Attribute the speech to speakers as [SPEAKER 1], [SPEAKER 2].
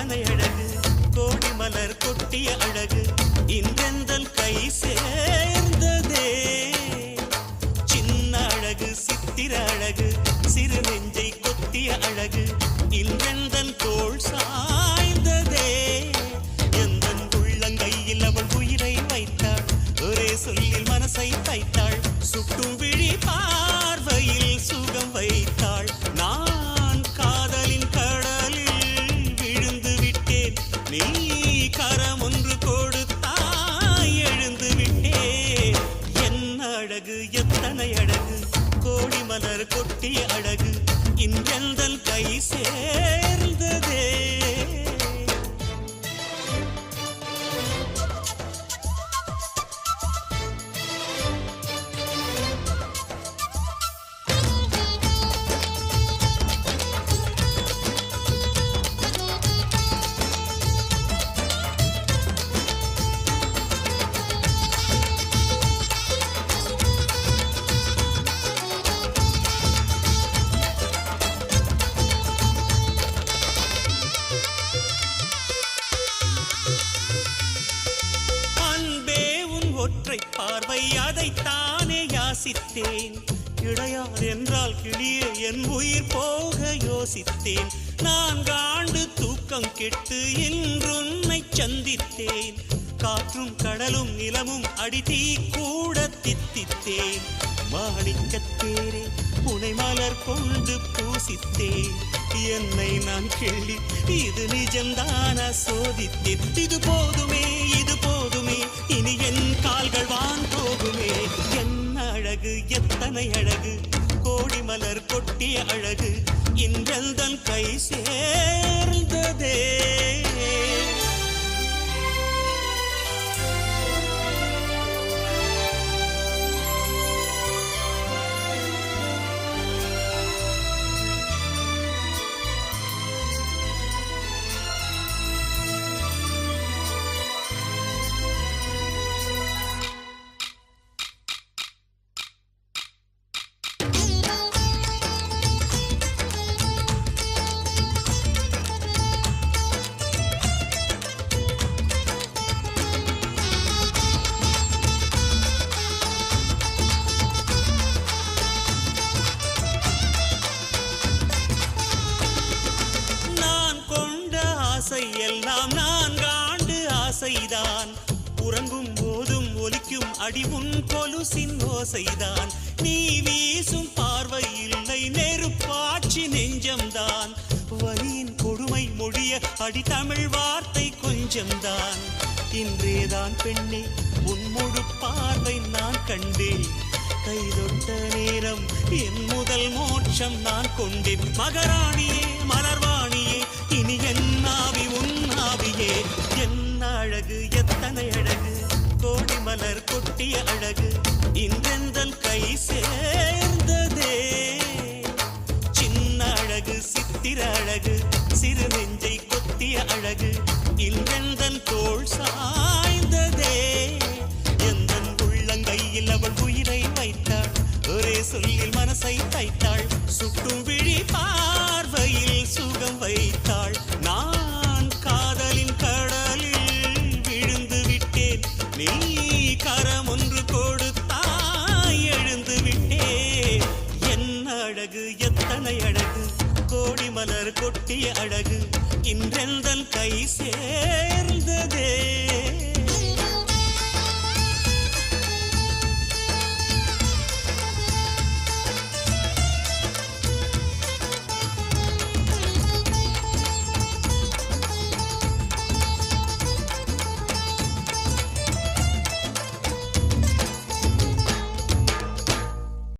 [SPEAKER 1] எத்தனை அழகு கோடி மலர் கொட்டிய அழகு இன்றெந்தன் கை சேர்ந்ததே சின்ன அழகு சித்திர அழகு சிறு நெஞ்சை கொத்திய அழகு இன்றெந்தன் தோள் சாய்ந்ததே எந்தன் உள்ளங்கையில் அவள் உயிரை வைத்தாள் ஒரே சொல்லில் மனசை தைத்தாள் சுட்டும் விழி பார்வையில் சுகம் வைத்தாள் நான் காதலின் கடலில் விழுந்து விட்டேன் நீ கரம் ஒன்று கொடுத்தாய் எழுந்து விட்டேன் என்ன அழகு எத்தனை அழகு கோடி மலர் கொட்டிய அழகு இன்றெந்தன் கை சேர்ந்ததே ஒற்றை பார்வை அதைத்தானே யாசித்தேன் கிடையாது என்றால் கிளியே என் உயிர் போக யோசித்தேன் நான் காண்டு தூக்கம் கெட்டு இன்றுன்னை சந்தித்தேன் காற்றும் கடலும் நிலமும் அடித்தீ கூட தித்தித்தேன் மாணிக்கத்தேரே உனை மலர் கொண்டு பூசித்தேன் என்னை நான் கேள்வி இது நிஜம்தான சோதித்தேன் இது போதுமே இனி என் கால்கள் வான் போகுமே என்ன அழகு எத்தனை அழகு கோடி மலர் கொட்டிய அழகு இன்றெந்தன் கை சேர்ந்ததே எல்லாம் நான் காண்டு ஆசைதான் உறங்கும் போதும் ஒலிக்கும் அடிமுன் கொலுசின் ஓசைதான் நீ வீசும் பார்வை இல்லை நெருப்பாட்சி நெஞ்சம்தான் வலியின் கொடுமை மொழிய அடி தமிழ் வார்த்தை கொஞ்சம்தான் இன்றேதான் பெண்ணே உன் முழு பார்வை நான் கண்டேன் கைதொட்ட நேரம் என் முதல் மோட்சம் நான் கொண்டேன் மகராணியே மலர்வாணியே இனி என் ஆவி உன் ஆவியே என்ன அழகு எத்தனை அழகு கோடி மலர் கொட்டிய அழகு இன்றெந்தன் கை சேர்ந்ததே சின்ன அழகு சித்திர அழகு சிறு நெஞ்சை கொத்திய அழகு இன்றெந்தன் தோள் சாய்ந்ததே எந்தன் உள்ளங்கையில் அவள் உயிரை வைத்தாள் ஒரே சொல்லில் மனசை தைத்தாள் சுட்டும் விழி பார்வையில் சுகம் வைத்தாள் நான் காதலின் கடலில் விழுந்து விட்டேன் நீ கரம் ஒன்று கொடுத்தாய் எழுந்து விட்டேன் என்ன அழகு எத்தனை அழகு கோடி மலர் கொட்டிய அழகு இன்றெந்தன் கை சேர்ந்ததே